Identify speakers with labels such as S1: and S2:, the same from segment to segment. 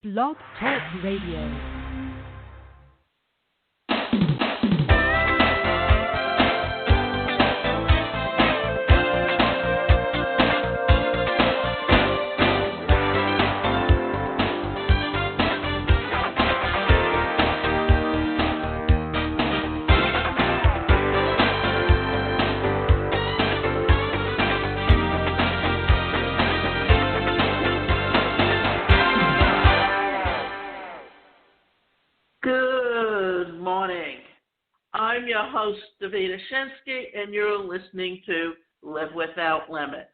S1: Blog Talk Radio.
S2: Good morning. I'm your host, Davida Shensky, and you're listening to Live Without Limits.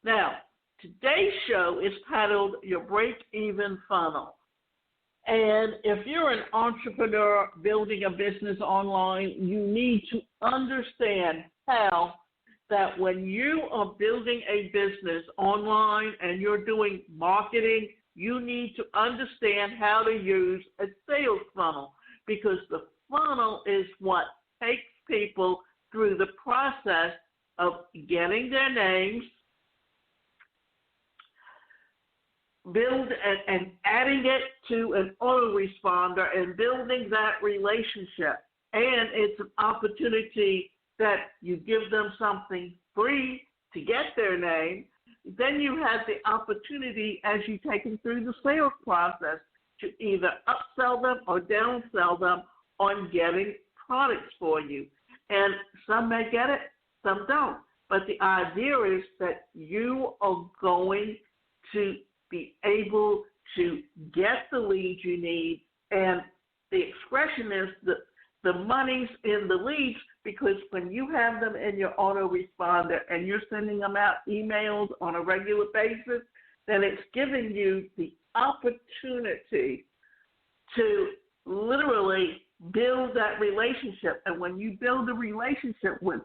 S2: Now, today's show is titled Your Break-Even Funnel. And if you're an entrepreneur building a business online, you need to understand how that when you are building a business online and you're doing marketing, you need to understand how to use a sales funnel, because the funnel is what takes people through the process of getting their names, build and adding it to an autoresponder and building that relationship. And it's an opportunity that you give them something free to get their name. Then you have the opportunity, as you take them through the sales process, to either upsell them or downsell them on getting products for you. And some may get it, some don't. But the idea is that you are going to be able to get the leads you need. And the expression is that the money's in the leads, because when you have them in your autoresponder and you're sending them out emails on a regular basis, then it's giving you the opportunity to literally build that relationship. And when you build a relationship with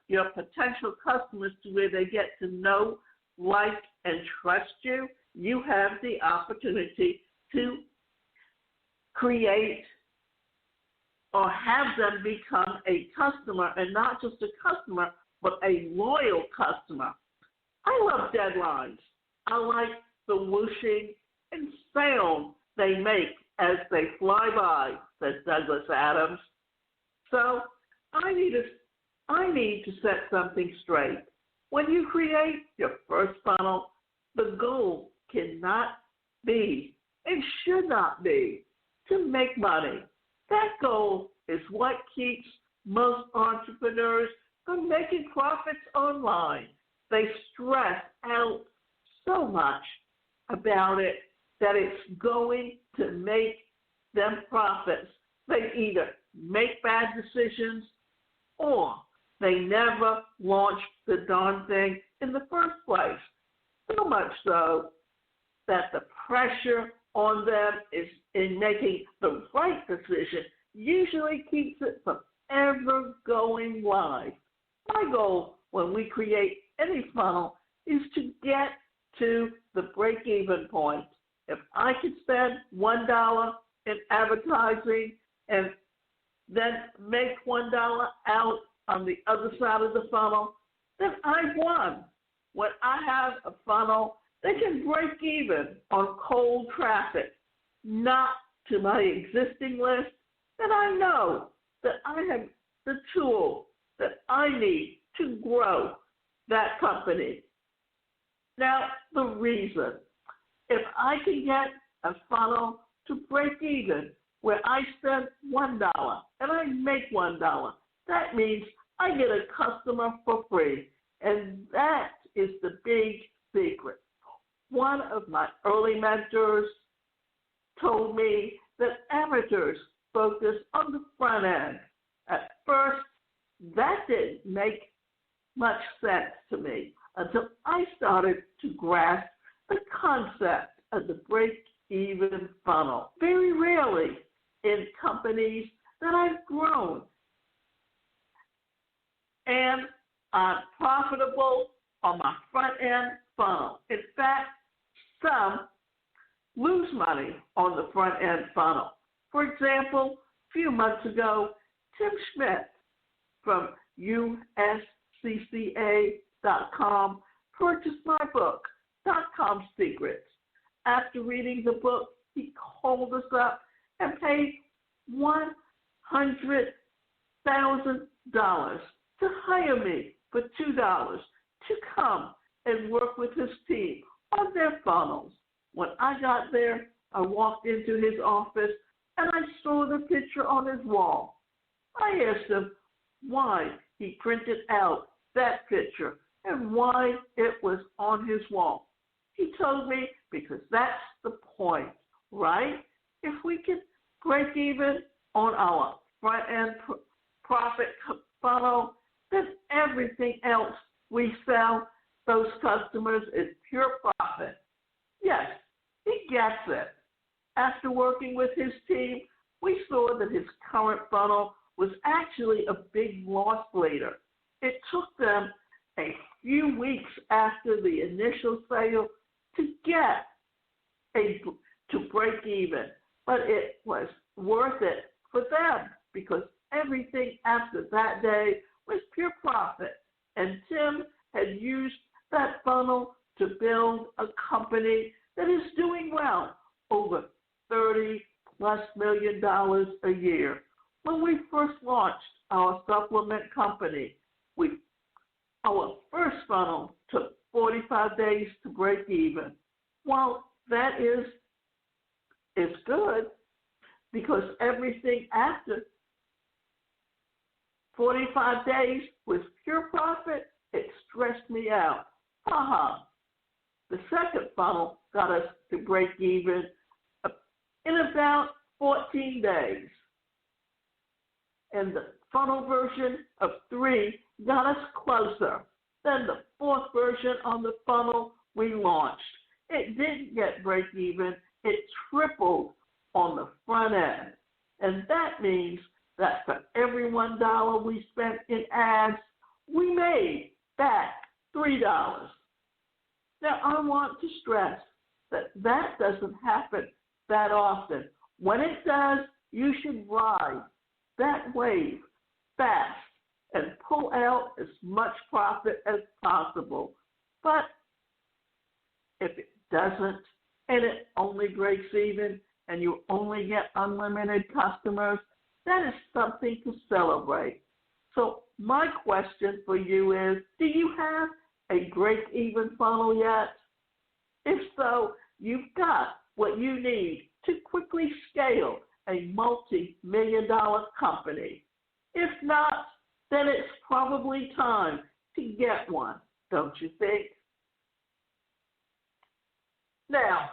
S2: your potential customers to where they get to know, like, and trust you, you have the opportunity to create or have them become a customer, and not just a customer, but a loyal customer. I love deadlines. I like the whooshing and sound they make as they fly by, says Douglas Adams. So I need to set something straight. When you create your first funnel, the goal cannot be and should not be to make money. That goal is what keeps most entrepreneurs from making profits online. They stress out so much about it that it's going to make them profits. They either make bad decisions or they never launch the darn thing in the first place. So much so that the pressure on them is in making the right decision usually keeps it from ever going live. My goal when we create any funnel is to get to the break-even point. If I could spend $1 in advertising and then make $1 out on the other side of the funnel, then I've won. When I have a funnel that can break even on cold traffic, not to my existing list, then I know that I have the tool that I need to grow that company. Now, the reason, if I can get a funnel to break even where I spend $1 and I make $1, that means I get a customer for free. And that is the big secret. One of my early mentors told me that amateurs focus on the front end. At first, that didn't make much sense to me until I started to grasp the concept of the break-even funnel. Very rarely in companies that I've grown and are profitable on my front-end funnel. In fact, some lose money on the front-end funnel. For example, a few months ago, Tim Schmidt from USCCA.com purchased my book, .com Secrets. after reading the book, he called us up and paid $100,000 to hire me for $2 to come and work with his team on their funnels. When I got there, I walked into his office and I saw the picture on his wall. I asked him why he printed out that picture and why it was on his wall. He told me because that's the point, right? If we can break even on our front-end profit funnel, then everything else we sell those customers is pure profit. Yes, he gets it. After working with his team, we saw that his current funnel was actually a big loss leader. It took them a few weeks after the initial sale to break even, but it was worth it for them because everything after that day was pure profit. And Tim had used that funnel to build a company that is doing well, over $30+ million a year. When we first launched our supplement company, our first funnel took 45 days to break even. Well, that is good because everything after 45 days was pure profit. It stressed me out. The second funnel got us to break even in about 14 days. And the funnel version of 3 got us closer. Then the fourth version on the funnel we launched. It didn't get break even. It tripled on the front end. And that means that for every $1 we spent in ads, we made back $3. Now, I want to stress that that doesn't happen that often. When it does, you should ride that wave fast and pull out as much profit as possible. But if it doesn't, and it only breaks even, and you only get unlimited customers, that is something to celebrate. So my question for you is, do you have a break-even funnel yet? If so, you've got what you need to quickly scale a multi-million-dollar company. If not, then it's probably time to get one, don't you think? Now,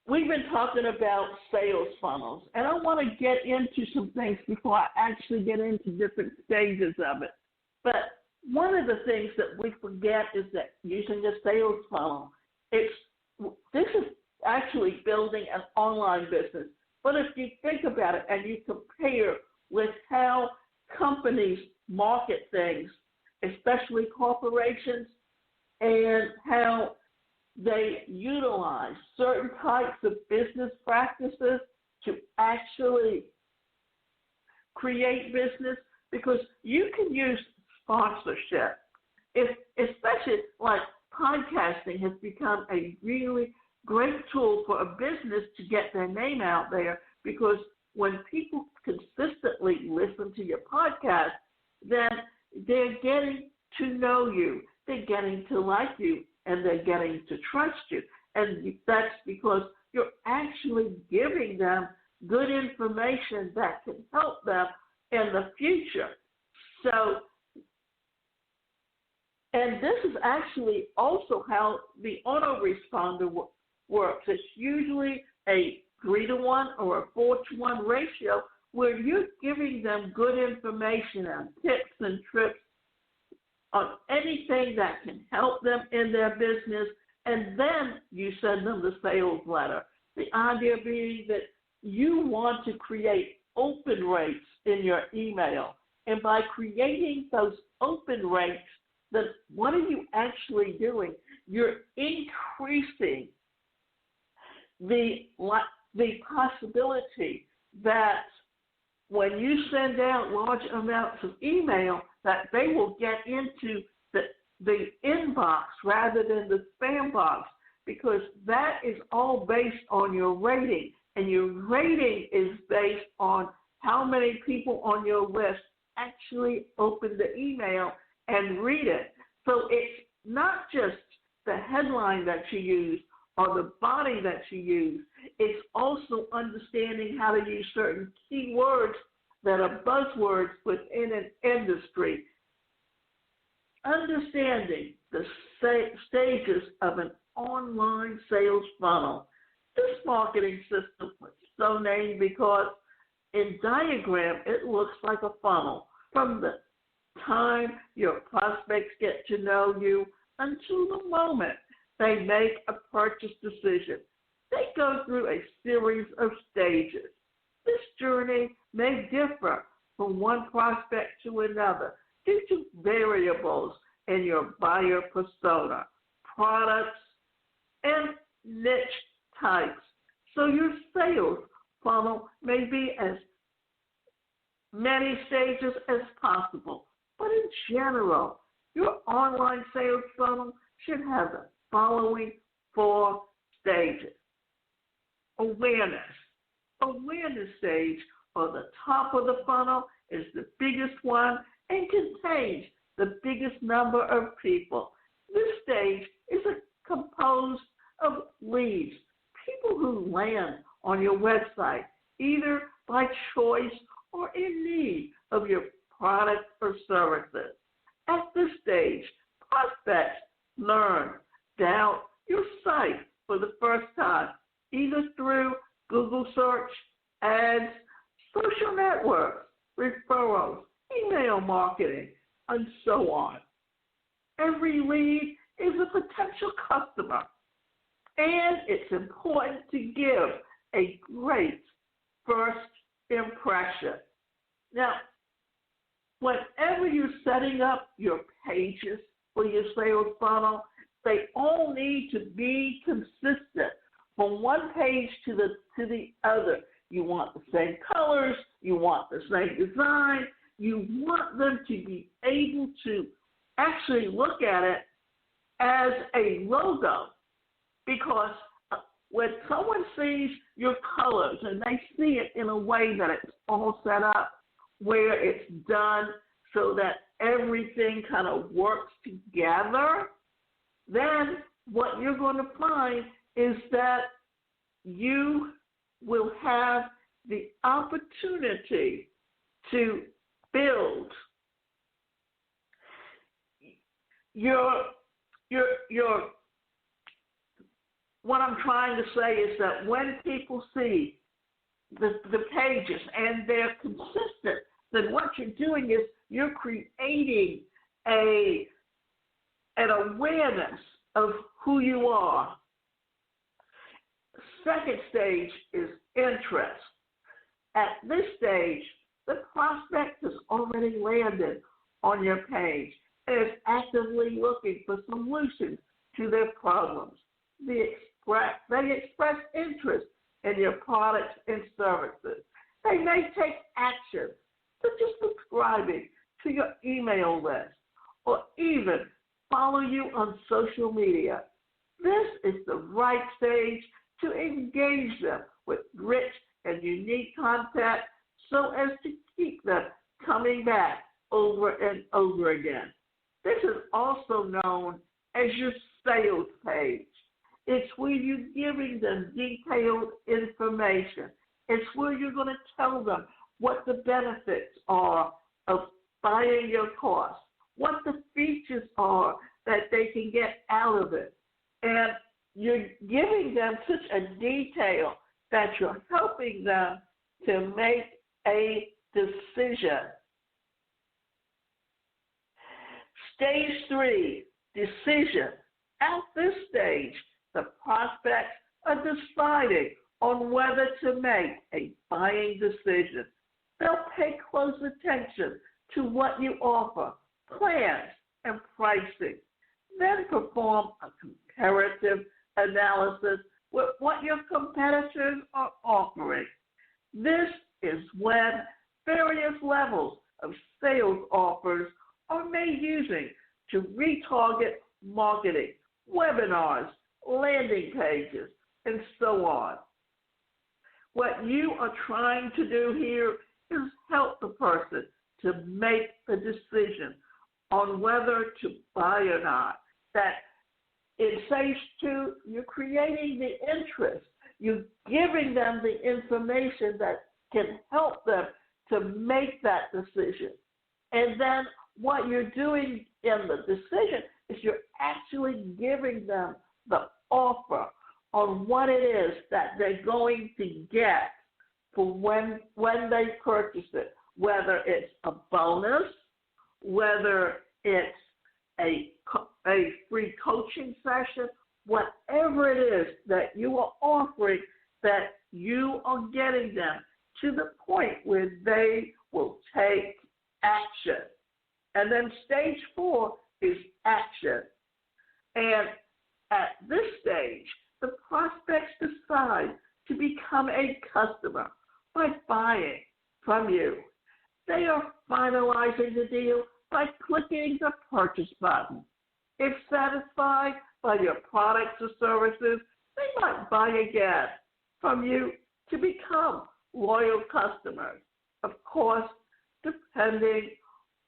S2: we've been talking about sales funnels, and I want to get into some things before I actually get into different stages of it. But one of the things that we forget is that using a sales funnel, this is actually building an online business. But if you think about it and you compare with how companies market things, especially corporations, and how they utilize certain types of business practices to actually create business, because you can use sponsorship. Especially like podcasting has become a really great tool for a business to get their name out there, because when people consistently listen to your podcast, then they're getting to know you, they're getting to like you, and they're getting to trust you. And that's because you're actually giving them good information that can help them in the future. So, and this is actually also how the autoresponder works. It's usually a 3-to-1 or a 4-to-1 ratio where you're giving them good information and tips and tricks on anything that can help them in their business, and then you send them the sales letter. The idea being that you want to create open rates in your email, and by creating those open rates, then what are you actually doing? You're increasing the possibility that when you send out large amounts of email, that they will get into the inbox rather than the spam box. because that is all based on your rating. And your rating is based on how many people on your list actually open the email and read it. So it's not just the headline that you use or the body that you use. It's also understanding how to use certain keywords that are buzzwords within an industry. Understanding the stages of an online sales funnel. This marketing system was so named because in diagram it looks like a funnel from the time your prospects get to know you until the moment they make a purchase decision. They go through a series of stages. This journey may differ from one prospect to another due to variables in your buyer persona, products, and niche types. So your sales funnel may be as many stages as possible. But in general, your online sales funnel should have the following 4 stages. Awareness. Awareness stage, or the top of the funnel, is the biggest one and contains the biggest number of people. This stage is composed of leads, people who land on your website, either by choice or in need of your product or services. At this stage, prospects learn about your site for the first time, either through Google search, ads, social networks, referrals, email marketing, and so on. Every lead is a potential customer, and it's important to give a great first impression. Now, whenever you're setting up your pages for your sales funnel, they all need to be consistent from one page to the other. You want the same colors, you want the same design, you want them to be able to actually look at it as a logo, because when someone sees your colors and they see it in a way that it's all set up, where it's done so that everything kind of works together, then what you're going to find is that you will have the opportunity to build your what I'm trying to say is that when people see the pages and they're consistent, then what you're doing is you're creating an awareness of who you are. Second stage is interest. At this stage, the prospect has already landed on your page and is actively looking for solutions to their problems. They express interest in your products and services. They may take action, such as subscribing to your email list or even follow you on social media. This is the right stage to engage them with rich and unique content so as to keep them coming back over and over again. This is also known as your sales page. It's where you're giving them detailed information. It's where you're going to tell them what the benefits are of buying your course, what the features are that they can get out of it. And you're giving them such a detail that you're helping them to make a decision. Stage 3, decision. At this stage, the prospects are deciding on whether to make a buying decision. They'll pay close attention to what you offer, plans, and pricing. Then perform a comparative analysis with what your competitors are offering. This is when various levels of sales offers are made using to retarget marketing, webinars, landing pages, and so on. What you are trying to do here is help the person to make the decision on whether to buy or not. That in stage 2, you're creating the interest. You're giving them the information that can help them to make that decision. And then what you're doing in the decision is you're actually giving them the offer on what it is that they're going to get for when they purchase it, whether it's a bonus, whether it's a free coaching session, whatever it is that you are offering, that you are getting them to the point where they will take action. And then stage 4 is action. And at this stage, the prospects decide to become a customer by buying from you. They are finalizing the deal by clicking the purchase button. If satisfied by your products or services, they might buy again from you to become loyal customers. Of course, depending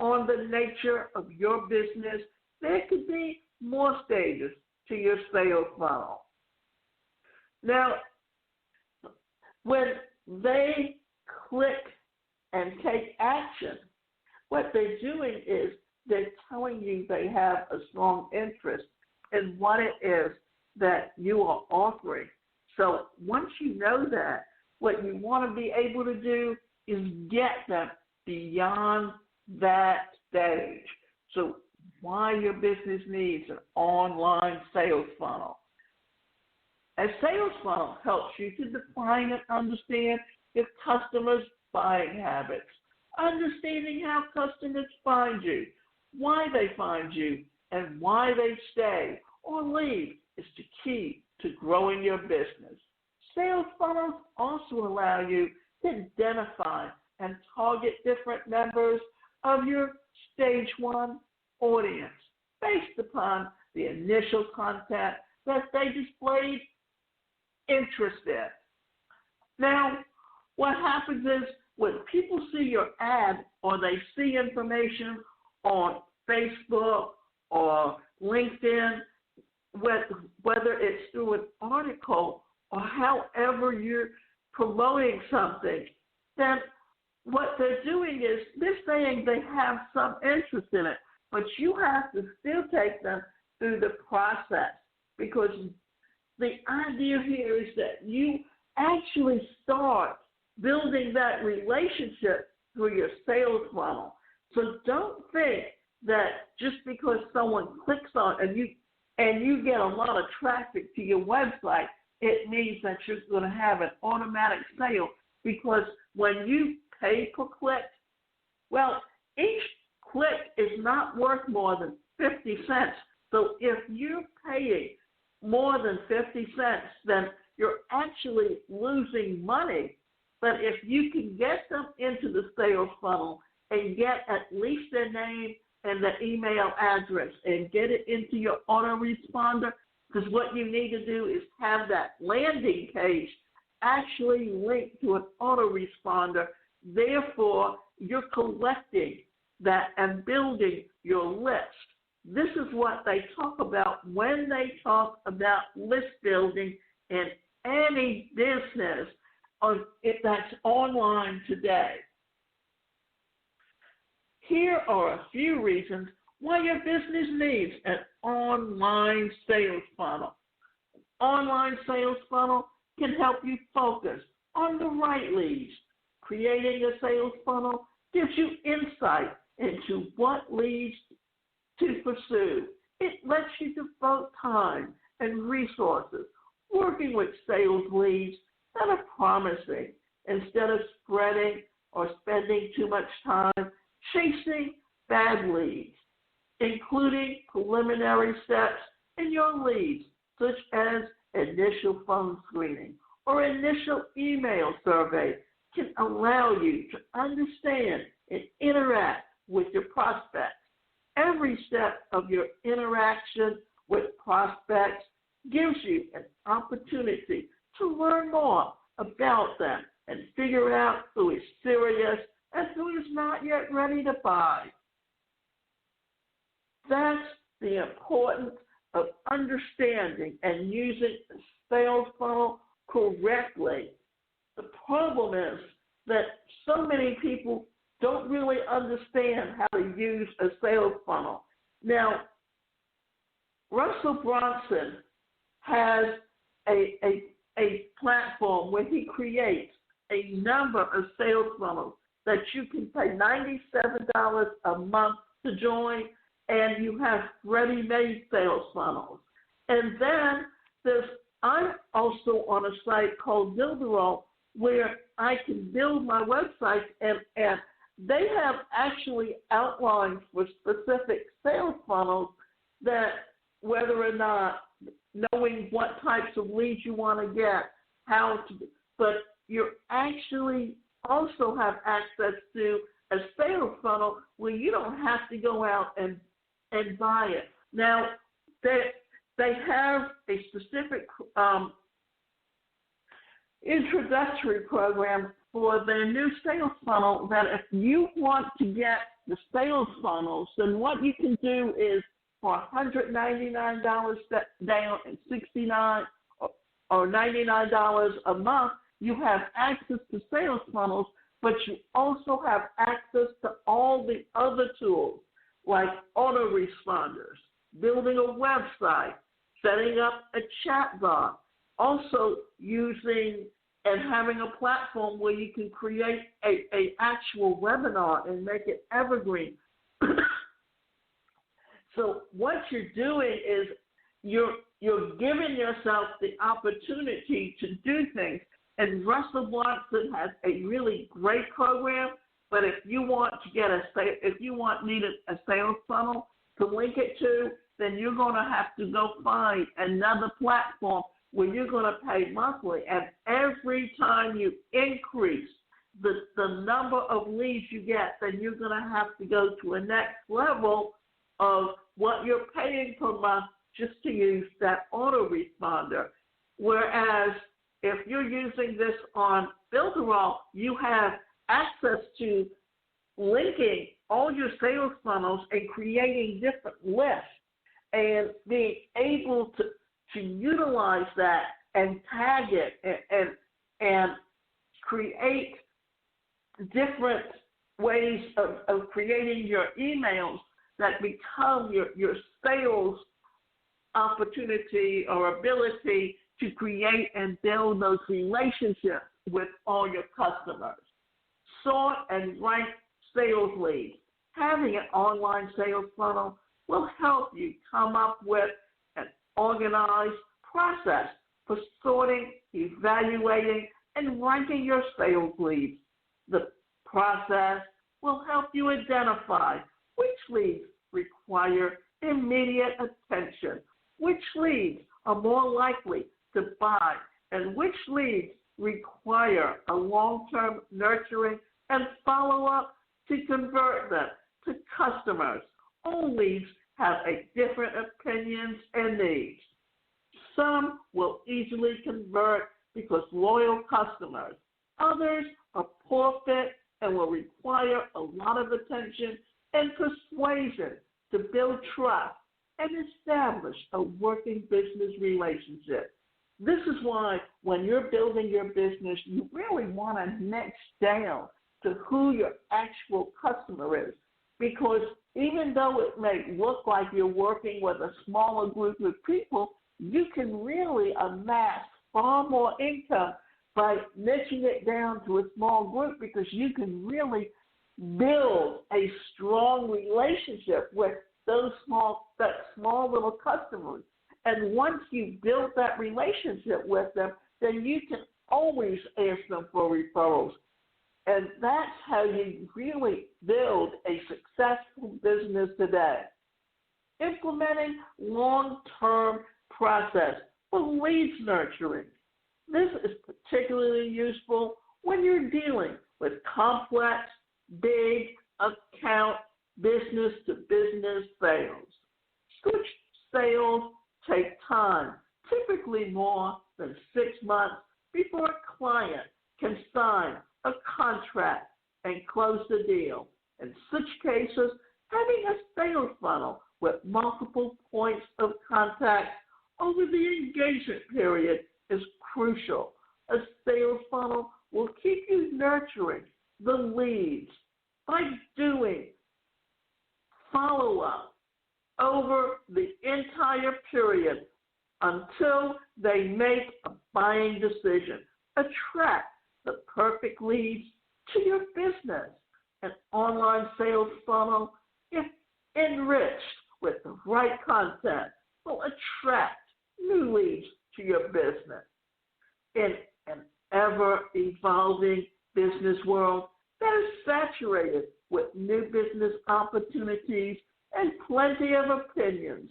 S2: on the nature of your business, there could be more stages to your sales funnel. Now, when they click and take action, what they're doing is they're telling you they have a strong interest in what it is that you are offering. So once you know that, what you want to be able to do is get them beyond that stage. So why your business needs an online sales funnel. A sales funnel helps you to define and understand your customers' buying habits, understanding how customers find you, why they find you, and why they stay or leave is the key to growing your business. Sales funnels also allow you to identify and target different members of your stage 1 audience based upon the initial content that they displayed interest in. Now, what happens is when people see your ad or they see information on Facebook or LinkedIn, whether it's through an article or however you're promoting something, then what they're doing is they're saying they have some interest in it, but you have to still take them through the process, because the idea here is that you actually start building that relationship through your sales funnel. So don't think that just because someone clicks on and you get a lot of traffic to your website, it means that you're going to have an automatic sale, because when you pay per click, well, each click is not worth more than 50 cents. So if you're paying more than 50 cents, then you're actually losing money. But if you can get them into the sales funnel and get at least their name and the email address and get it into your autoresponder, because what you need to do is have that landing page actually linked to an autoresponder. Therefore, you're collecting that and building your list. This is what they talk about when they talk about list building in any business that's online today. Here are a few reasons why your business needs an online sales funnel. An online sales funnel can help you focus on the right leads. Creating a sales funnel gives you insight into what leads to pursue. It lets you devote time and resources working with sales leads that are promising, instead of spreading or spending too much time chasing bad leads, including preliminary steps in your leads, such as initial phone screening or initial email survey, can allow you to understand and interact with your prospects. Every step of your interaction with prospects gives you an opportunity to learn more about them and figure out who is serious and who is not yet ready to buy. That's the importance of understanding and using the sales funnel correctly. The problem is that so many people don't really understand how to use a sales funnel. Now, Russell Brunson has a platform where he creates a number of sales funnels that you can pay $97 a month to join, and you have ready-made sales funnels. And then I'm also on a site called Builderall where I can build my website, and they have actually outlines for specific sales funnels that whether or not knowing what types of leads you want to get, but you actually also have access to a sales funnel where you don't have to go out and buy it. Now, they have a specific introductory program for their new sales funnel that if you want to get the sales funnels, then what you can do is for $199 down and $69 or $99 a month, you have access to sales funnels, but you also have access to all the other tools like autoresponders, building a website, setting up a chatbot, also using and having a platform where you can create a actual webinar and make it evergreen. So what you're doing is you're giving yourself the opportunity to do things. And Russell Brunson has a really great program. But if you want to need a sales funnel to link it to, then you're going to have to go find another platform where you're going to pay monthly. And every time you increase the number of leads you get, then you're going to have to go to a next level of what you're paying per month just to use that autoresponder. Whereas if you're using this on Builderall, you have access to linking all your sales funnels and creating different lists and being able to utilize that and tag it and create different ways of creating your emails that become your sales opportunity or ability to create and build those relationships with all your customers. Sort and rank sales leads. Having an online sales funnel will help you come up with an organized process for sorting, evaluating, and ranking your sales leads. The process will help you identify which leads require immediate attention, which leads are more likely to buy, and which leads require a long-term nurturing and follow-up to convert them to customers. All leads have a different opinions and needs. Some will easily convert because loyal customers. Others are poor fit and will require a lot of attention and persuasion to build trust and establish a working business relationship. This is why when you're building your business, you really want to niche down to who your actual customer is. Because even though it may look like you're working with a smaller group of people, you can really amass far more income by niching it down to a small group, because you can really build a strong relationship with that small little customers. And once you build that relationship with them, then you can always ask them for referrals. And that's how you really build a successful business today. Implementing long-term process for leads nurturing. This is particularly useful when you're dealing with complex, big account business-to-business sales. Good sales take time typically more than 6 months before a client can sign a contract and close the deal. In such cases, having a sales funnel with multiple points of contact over the engagement period is crucial. A sales funnel will keep you nurturing the leads by doing follow-up over the entire period until they make a buying decision. Attract the perfect leads to your business. An online sales funnel, if enriched with the right content, will attract new leads to your business. In an ever-evolving business world that is saturated with new business opportunities and plenty of opinions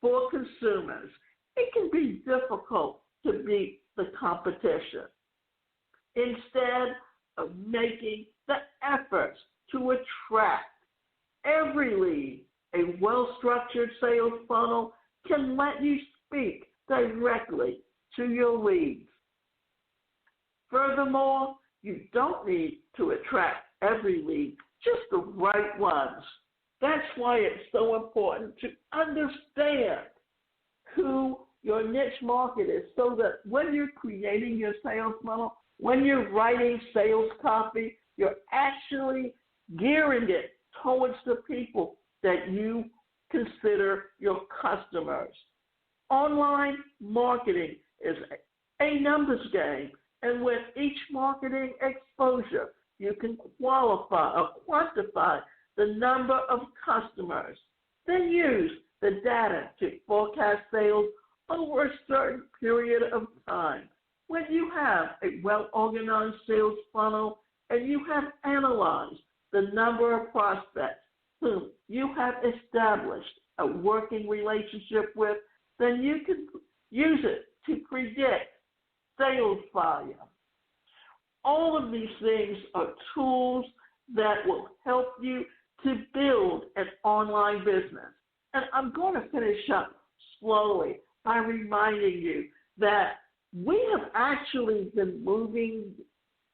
S2: for consumers, it can be difficult to beat the competition. Instead of making the efforts to attract every lead, a well-structured sales funnel can let you speak directly to your leads. Furthermore, you don't need to attract every lead, just the right ones. That's why it's so important to understand who your niche market is, so that when you're creating your sales funnel, when you're writing sales copy, you're actually gearing it towards the people that you consider your customers. Online marketing is a numbers game, and with each marketing exposure, you can qualify or quantify the number of customers. Then use the data to forecast sales over a certain period of time. When you have a well-organized sales funnel and you have analyzed the number of prospects whom you have established a working relationship with, then you can use it to predict sales volume. All of these things are tools that will help you to build an online business. And I'm going to finish up slowly by reminding you that we have actually been moving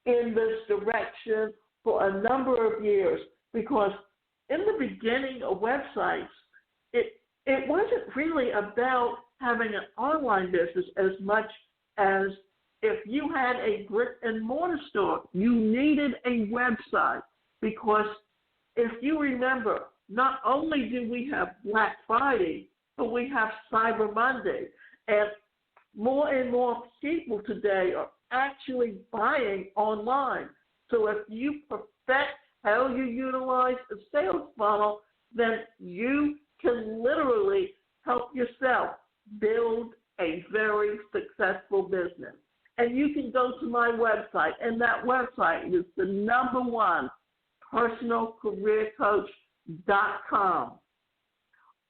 S2: in this direction for a number of years, because in the beginning of websites, it wasn't really about having an online business as much as if you had a brick and mortar store, you needed a website, because if you remember, not only do we have Black Friday, but we have Cyber Monday, and more people today are actually buying online. So if you perfect how you utilize a sales funnel, then you can literally help yourself build a very successful business. And you can go to my website, and that website is the #1 personalcareercoach.com.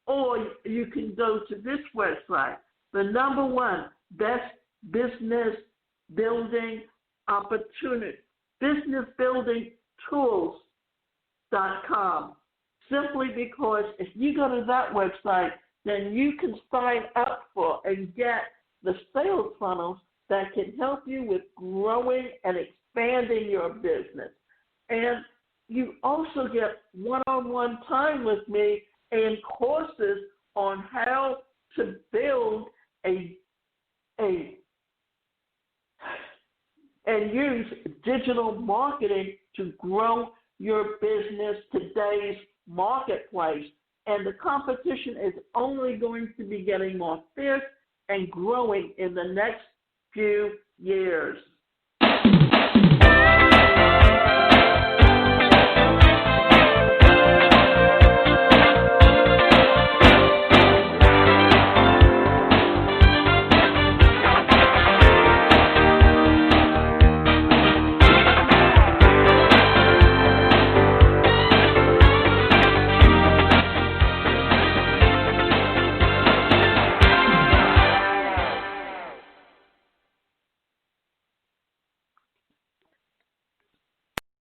S2: Or you can go to this website, the #1 best business building opportunity, businessbuildingtools.com. Simply because if you go to that website, then you can sign up for and get the sales funnels that can help you with growing and expanding your business. And you also get one-on-one time with me and courses on how to build and use digital marketing to grow your business today's marketplace. And the competition is only going to be getting more fierce and growing in the next few years.